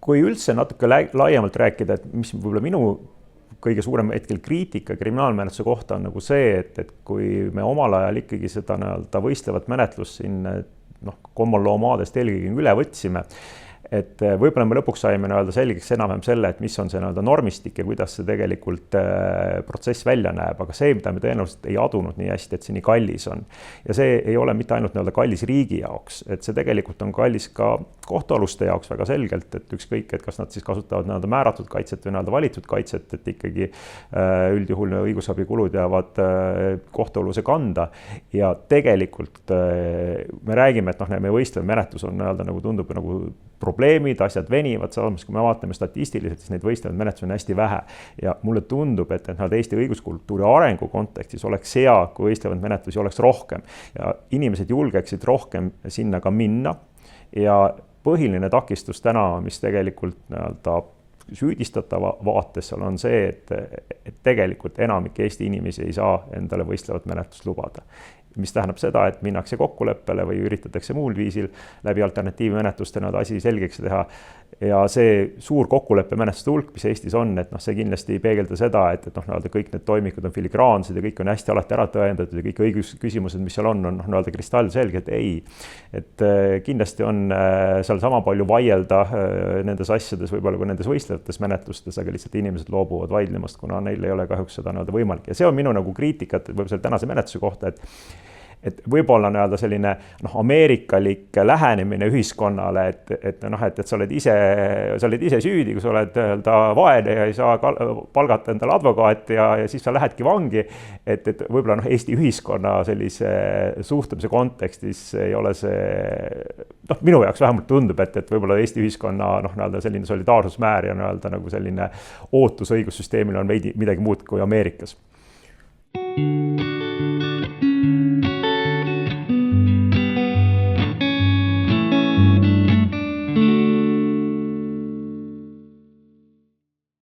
kui üldse natuke laiemalt rääkida, et mis võib-olla minu kõige suurem hetkel kriitika kriminaalmenetluse kohta on nagu see, et kui me omal ajal ikkagi seda nii-öelda võistlevat menetlust siin common law maadest eelkõige üle võtsime, et võib-olla me lõpuks saime nii-öelda selgeks enam-vähem selle, et mis on see nii-öelda normistik ja kuidas see tegelikult protsess välja näeb, aga see, mida me tõenäoliselt ei adunud nii hästi, et see nii kallis on. Ja see ei ole mitte ainult nii-öelda kallis riigi jaoks, et see tegelikult on kallis ka kohtualuste jaoks väga selgelt, et ükskõik, et kas nad siis kasutavad nii-öelda määratud kaitset või nii-öelda valitud kaitset, et ikkagi üldjuhul õigusabikulud jäävad kohtualuse kanda ja tegelikult me räägime, et meie võistlev menetlus on nii-öelda nagu tundub nagu probleemid, asjad venivad, samas kui me vaatame statistiliselt, siis neid võistlevaid menetlusi on hästi vähe. Ja mulle tundub, et Eesti õiguskultuuri arengu kontekstis oleks hea, kui võistlevaid menetlusi oleks rohkem ja inimesed julgeksid rohkem sinna ka minna. Ja põhiline takistus täna, mis tegelikult süüdistatava vaates seal on see, et tegelikult enamik Eesti inimesi ei saa endale võistlevat menetlust lubada. Mis tähendab seda, et minnakse kokkuleppele või üritatakse muul viisil läbi alternatiivmenetluste asi selgeks teha. Ja see suur kokkuleppe menetluste hulk, mis Eestis on, et see kindlasti ei peegelda seda, et kõik need toimikud on filigraansed ja kõik on hästi alati ära tõendatud ja kõik õigusküsimused, mis seal on kristallselged. Ei. Et kindlasti on seal sama palju vaielda nendes asjades, võib-olla kui nendes võistlevates menetlustes, aga lihtsalt inimesed loobuvad vaidlemast, kuna neil ei ole kahjuks seda võimalik. Ja see on minu kriitikat võib-olla selle tänase menetluse kohta, et võib-olla selline ameerikalik lähenemine ühiskonnale, et sa oled ise süüdi, kui sa oled vaene ja ei saa palgata endale advokaati ja siis sa lähedki vangi, et võib-olla Eesti ühiskonna sellise suhtlemise kontekstis ei ole see, minu jaoks vähemalt tundub, et võib-olla Eesti ühiskonna selline solidaarsusmäär ja nagu selline ootus õigussüsteemile on veidi midagi muud kui Ameerikas.